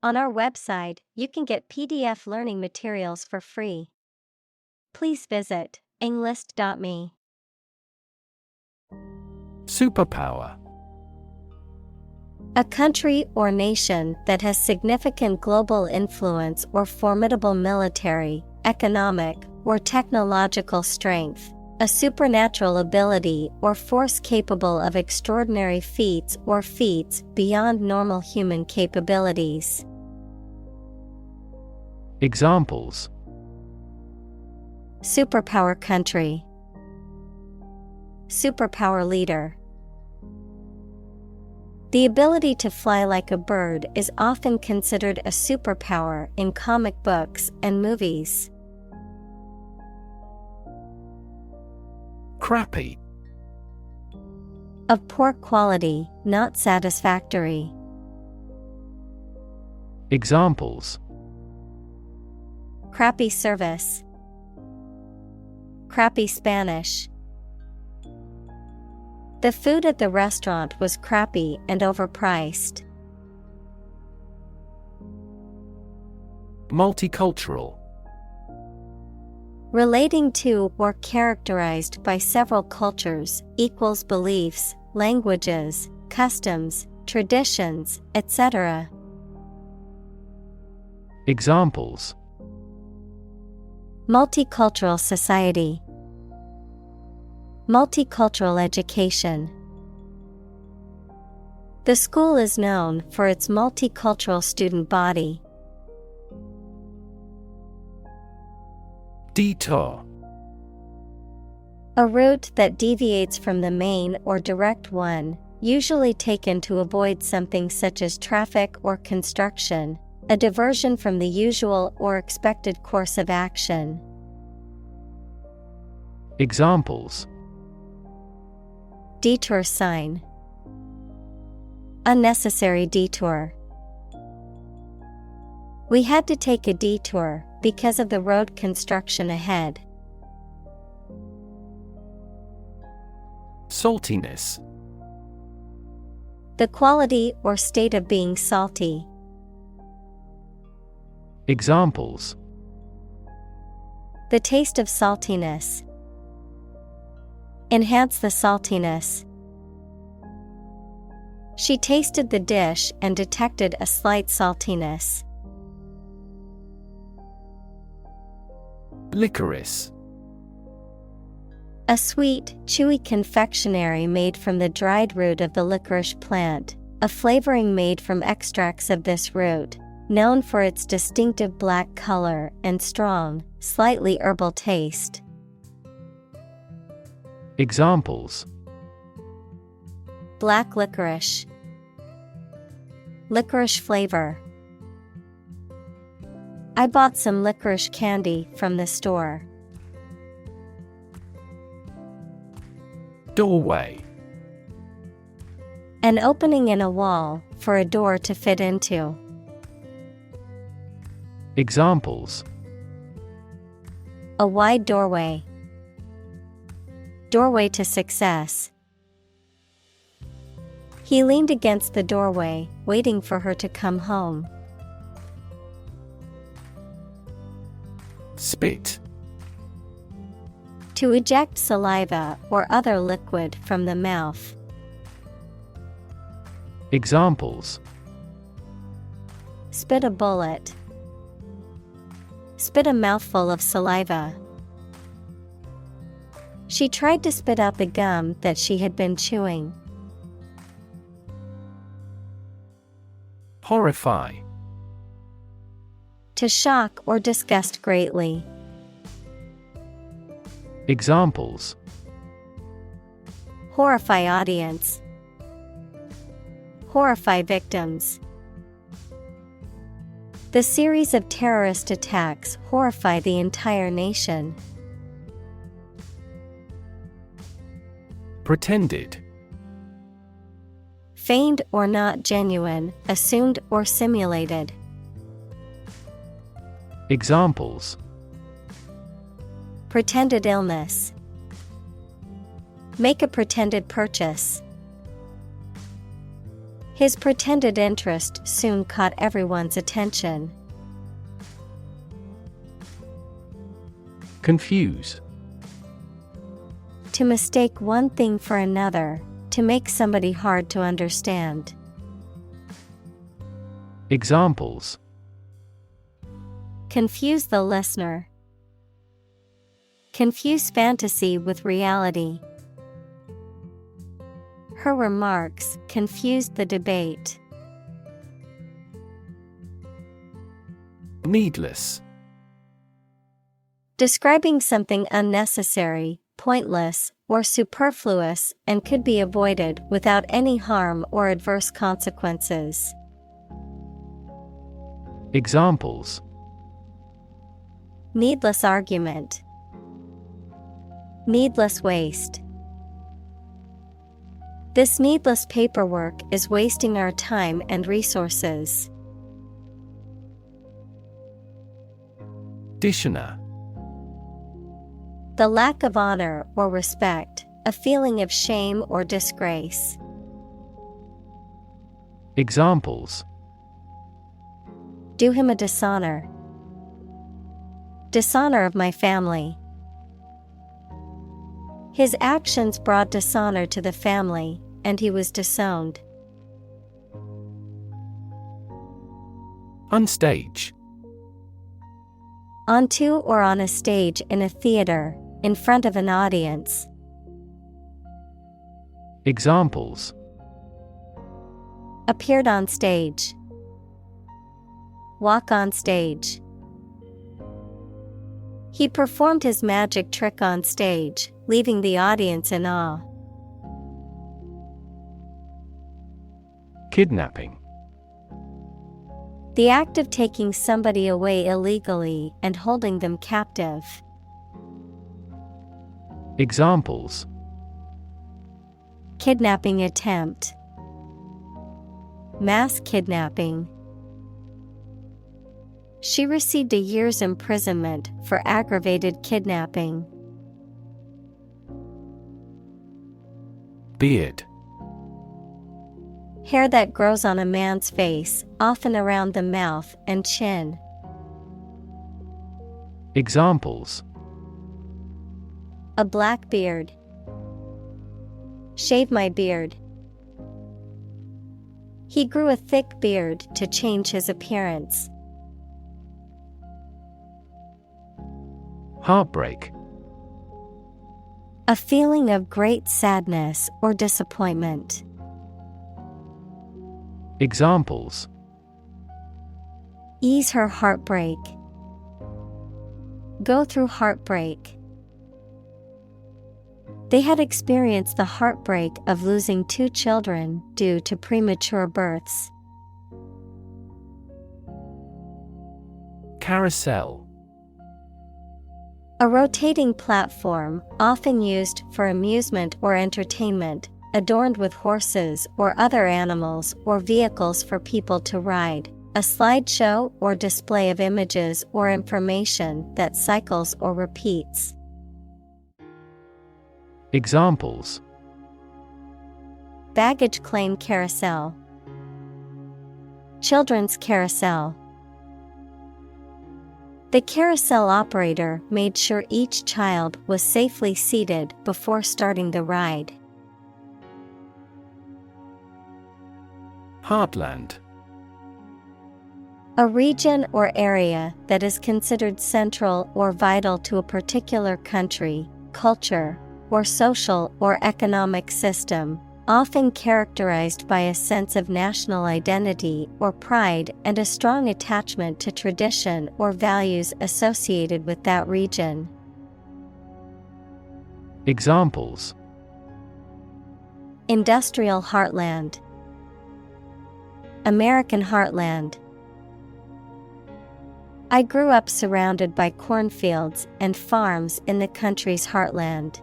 On our website, you can get PDF learning materials for free. Please visit englist.me. Superpower. A country or nation that has significant global influence or formidable military, economic, or technological strength. A supernatural ability or force capable of extraordinary feats or feats beyond normal human capabilities. Examples: Superpower country. Superpower leader. The ability to fly like a bird is often considered a superpower in comic books and movies. Crappy. Of poor quality, not satisfactory. Examples: Crappy service. Crappy Spanish. The food at the restaurant was crappy and overpriced. Multicultural. Relating to or characterized by several cultures, equals beliefs, languages, customs, traditions, etc. Examples: Multicultural society. Multicultural education. The school is known for its multicultural student body. Detour. A route that deviates from the main or direct one, usually taken to avoid something such as traffic or construction, a diversion from the usual or expected course of action. Examples: Detour sign. Unnecessary detour. We had to take a detour because of the road construction ahead. Saltiness. The quality or state of being salty. Examples: The taste of saltiness. Enhance the saltiness. She tasted the dish and detected a slight saltiness. Licorice. A sweet, chewy confectionery made from the dried root of the licorice plant, a flavoring made from extracts of this root, known for its distinctive black color and strong, slightly herbal taste. Examples: Black licorice. Licorice flavor. I bought some licorice candy from the store. Doorway. An opening in a wall for a door to fit into. Examples: A wide doorway. Doorway to success. He leaned against the doorway, waiting for her to come home. Spit. To eject saliva or other liquid from the mouth. Examples: Spit a bullet. Spit a mouthful of saliva. She tried to spit out the gum that she had been chewing. Horrify. To shock or disgust greatly. Examples: Horrify audience. Horrify victims. The series of terrorist attacks horrify the entire nation. Pretended. Feigned or not genuine, assumed or simulated. Examples: Pretended illness. Make a pretended purchase. His pretended interest soon caught everyone's attention. Confuse. To mistake one thing for another, to make somebody hard to understand. Examples. Confuse the listener. Confuse fantasy with reality. Her remarks confused the debate. Needless. Describing something unnecessary, pointless, or superfluous and could be avoided without any harm or adverse consequences. Examples. Needless argument. Needless waste. This needless paperwork is wasting our time and resources. Dishonor. The lack of honor or respect, a feeling of shame or disgrace. Examples. Do him a dishonor. Dishonor of my family. His actions brought dishonor to the family, and he was disowned. Unstage. Onto or on a stage in a theater, in front of an audience. Examples. Appeared on stage. Walk on stage. He performed his magic trick on stage, leaving the audience in awe. Kidnapping. The act of taking somebody away illegally and holding them captive. Examples. Kidnapping attempt. Mass kidnapping. She received a year's imprisonment for aggravated kidnapping. Beard. Hair that grows on a man's face, often around the mouth and chin. Examples. A black beard. Shave my beard. He grew a thick beard to change his appearance. Heartbreak. A feeling of great sadness or disappointment. Examples. Ease her heartbreak. Go through heartbreak. They had experienced the heartbreak of losing 2 children due to premature births. Carousel. A rotating platform, often used for amusement or entertainment, adorned with horses or other animals or vehicles for people to ride. A slideshow or display of images or information that cycles or repeats. Examples. Baggage claim carousel. Children's carousel. The carousel operator made sure each child was safely seated before starting the ride. Heartland. A region or area that is considered central or vital to a particular country, culture, or social or economic system, often characterized by a sense of national identity or pride and a strong attachment to tradition or values associated with that region. Examples. Industrial heartland. American heartland. I grew up surrounded by cornfields and farms in the country's heartland.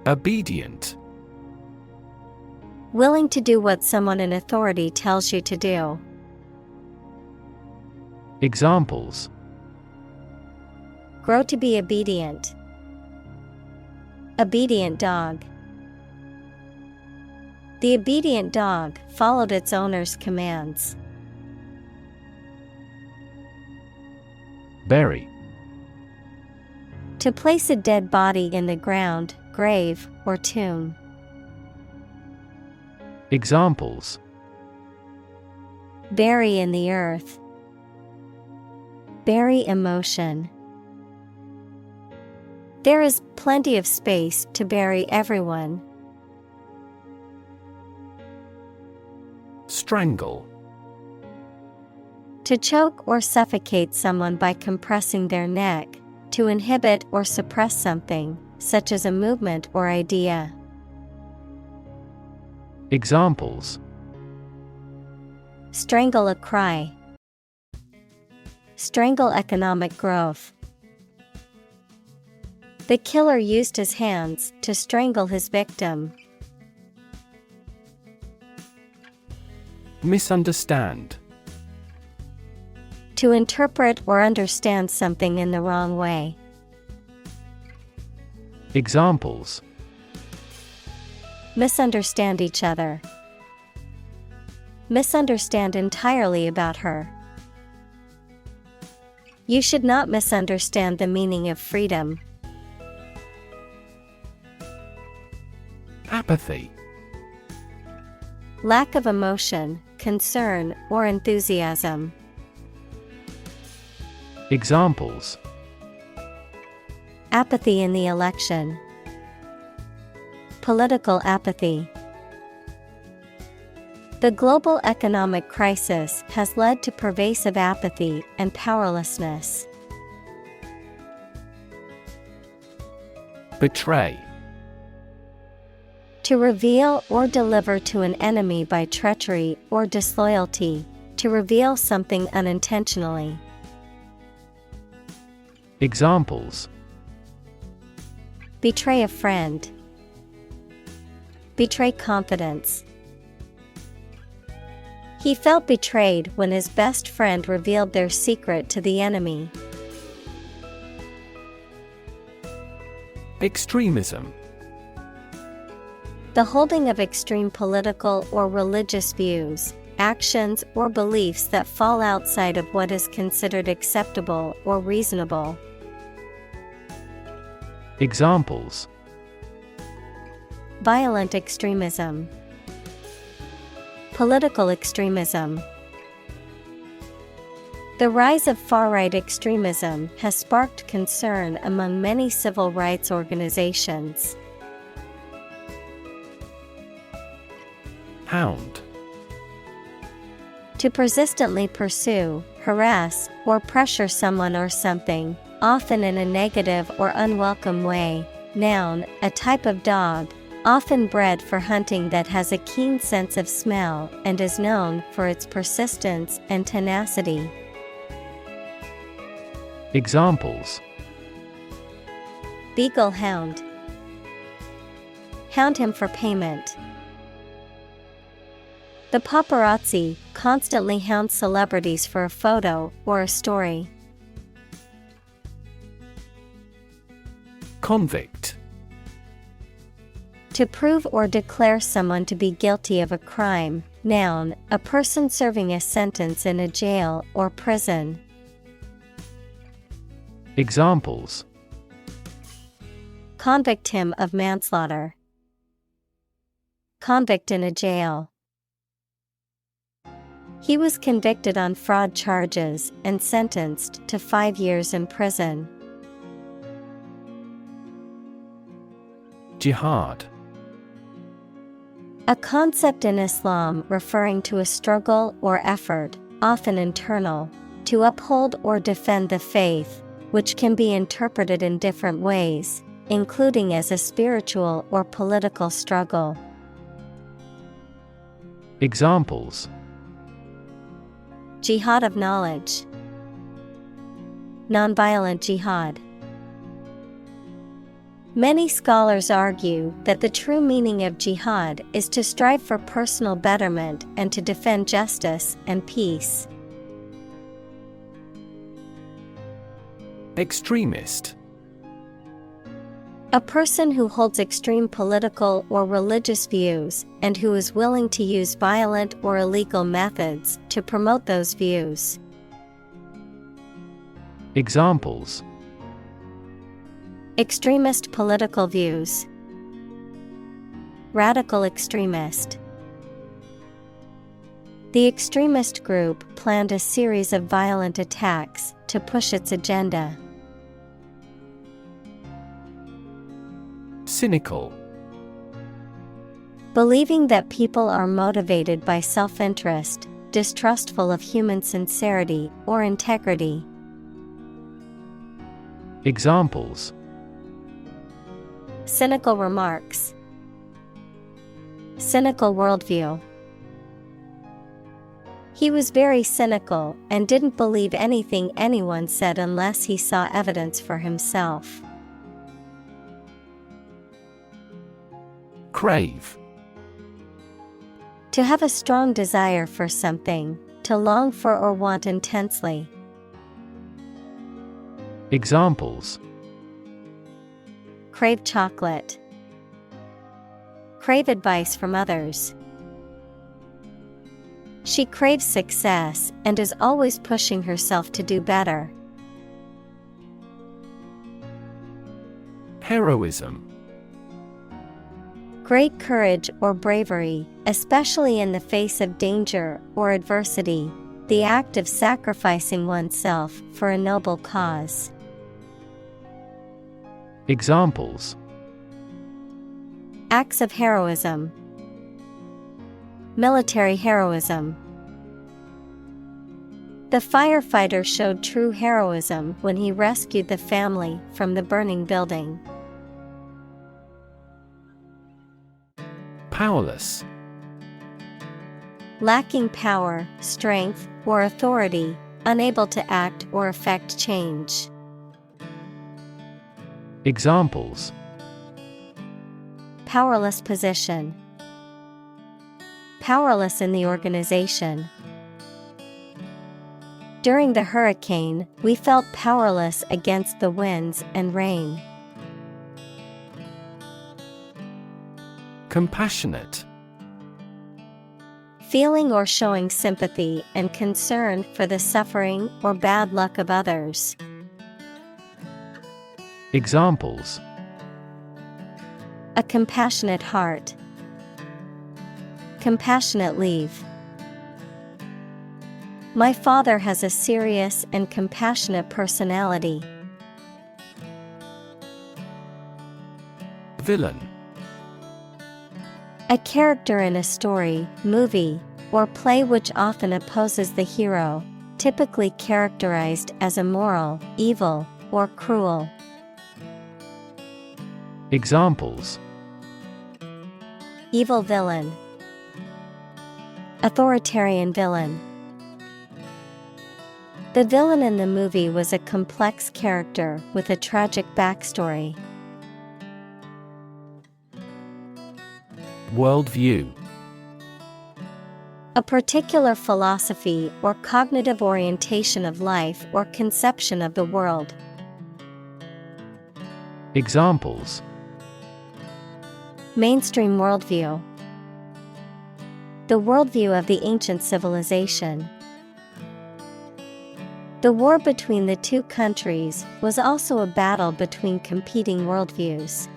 Obedient. Willing to do what someone in authority tells you to do. Examples. Grow to be obedient. Obedient dog. The obedient dog followed its owner's commands. Bury. To place a dead body in the ground, grave, or tomb. Examples: Bury in the earth. Bury emotion. There is plenty of space to bury everyone. Strangle. To choke or suffocate someone by compressing their neck, to inhibit or suppress something, such as a movement or idea. Examples: Strangle a cry. Strangle economic growth. The killer used his hands to strangle his victim. Misunderstand. To interpret or understand something in the wrong way. Examples: Misunderstand each other. Misunderstand entirely about her. You should not misunderstand the meaning of freedom. Apathy. Lack of emotion, concern, or enthusiasm. Examples: Apathy in the election. Political apathy. The global economic crisis has led to pervasive apathy and powerlessness. Betray. To reveal or deliver to an enemy by treachery or disloyalty, to reveal something unintentionally. Examples: Betray a friend. Betray confidence. He felt betrayed when his best friend revealed their secret to the enemy. Extremism. The holding of extreme political or religious views, actions, or beliefs that fall outside of what is considered acceptable or reasonable. Examples: Violent extremism. Political extremism. The rise of far-right extremism has sparked concern among many civil rights organizations. Hound. To persistently pursue, harass, or pressure someone or something, often in a negative or unwelcome way. Noun, a type of dog, often bred for hunting that has a keen sense of smell and is known for its persistence and tenacity. Examples: Beagle hound. Hound him for payment. The paparazzi constantly hound celebrities for a photo or a story. Convict. To prove or declare someone to be guilty of a crime. Noun, a person serving a sentence in a jail or prison. Examples: Convict him of manslaughter. Convict in a jail. He was convicted on fraud charges and sentenced to 5 years in prison. Jihad. A concept in Islam referring to a struggle or effort, often internal, to uphold or defend the faith, which can be interpreted in different ways, including as a spiritual or political struggle. Examples: Jihad of knowledge. Nonviolent jihad. Many scholars argue that the true meaning of jihad is to strive for personal betterment and to defend justice and peace. Extremist. A person who holds extreme political or religious views and who is willing to use violent or illegal methods to promote those views. Examples: extremist political views, radical extremist. The extremist group planned a series of violent attacks to push its agenda. Cynical. Believing that people are motivated by self-interest, distrustful of human sincerity or integrity. Examples: cynical remarks, cynical worldview. He was very cynical and didn't believe anything anyone said unless he saw evidence for himself. Crave. To have a strong desire for something, to long for or want intensely. Examples: crave chocolate, crave advice from others. She craves success and is always pushing herself to do better. Heroism. Great courage or bravery, especially in the face of danger or adversity, the act of sacrificing oneself for a noble cause. Examples: acts of heroism, military heroism. The firefighter showed true heroism when he rescued the family from the burning building. Powerless. Lacking power, strength, or authority, unable to act or effect change. Examples: powerless position, powerless in the organization. During the hurricane, we felt powerless against the winds and rain. Compassionate. Feeling or showing sympathy and concern for the suffering or bad luck of others. Examples: a compassionate heart, compassionate leave. My father has a serious and compassionate personality. Villain. A character in a story, movie, or play which often opposes the hero, typically characterized as immoral, evil, or cruel. Examples: evil villain, authoritarian villain. The villain in the movie was a complex character with a tragic backstory. Worldview. A particular philosophy or cognitive orientation of life or conception of the world. Examples: mainstream worldview, the worldview of the ancient civilization. The war between the two countries was also a battle between competing worldviews.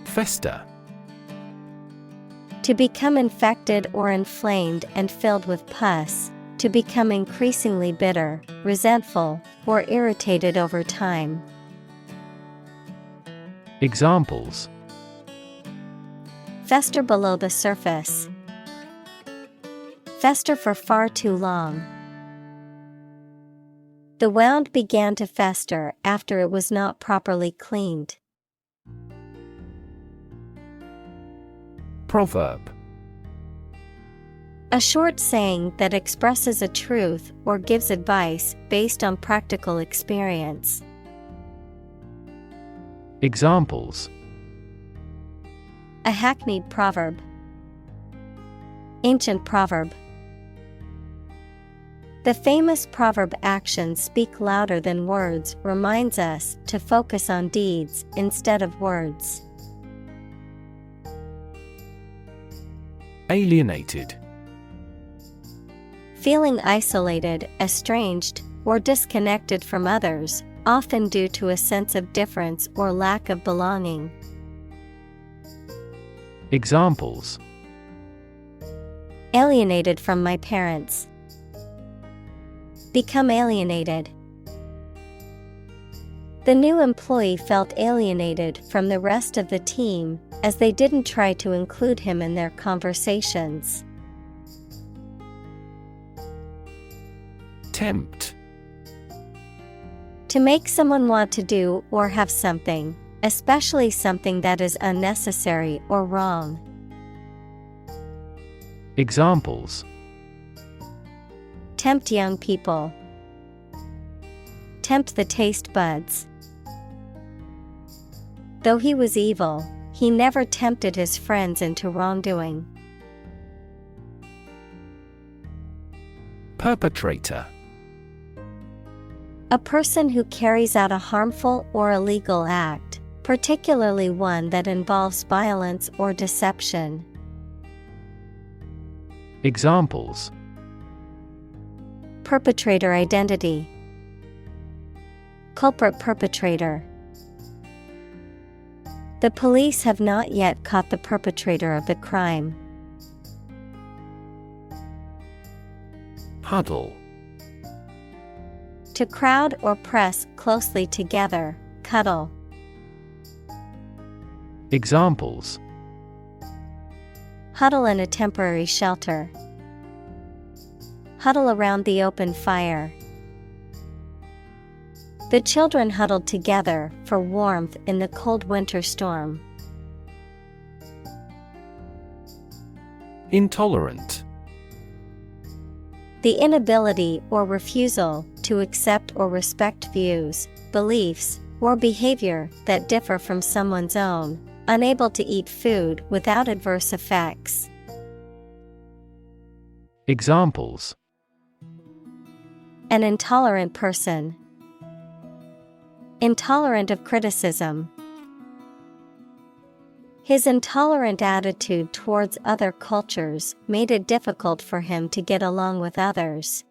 Fester. To become infected or inflamed and filled with pus, to become increasingly bitter, resentful, or irritated over time. Examples: fester below the surface, fester for far too long. The wound began to fester after it was not properly cleaned. Proverb. A short saying that expresses a truth or gives advice based on practical experience. Examples: a hackneyed proverb, ancient proverb. The famous proverb "actions speak louder than words" reminds us to focus on deeds instead of words. Alienated. Feeling isolated, estranged, or disconnected from others, often due to a sense of difference or lack of belonging. Examples: Alienated from my parents. Become alienated. The new employee felt alienated from the rest of the team as they didn't try to include him in their conversations. Tempt. To make someone want to do or have something, especially something that is unnecessary or wrong. Examples: Tempt young people. Tempt the taste buds. Though he was evil, he never tempted his friends into wrongdoing. Perpetrator. A person who carries out a harmful or illegal act, particularly one that involves violence or deception. Examples: Perpetrator identity. Culprit perpetrator. The police have not yet caught the perpetrator of the crime. Huddle. To crowd or press closely together, cuddle. Examples: Huddle in a temporary shelter. Huddle around the open fire. The children huddled together for warmth in the cold winter storm. Intolerant. The inability or refusal to accept or respect views, beliefs, or behavior that differ from someone's own, unable to eat food without adverse effects. Examples: An intolerant person. Intolerant of criticism. His intolerant attitude towards other cultures made it difficult for him to get along with others.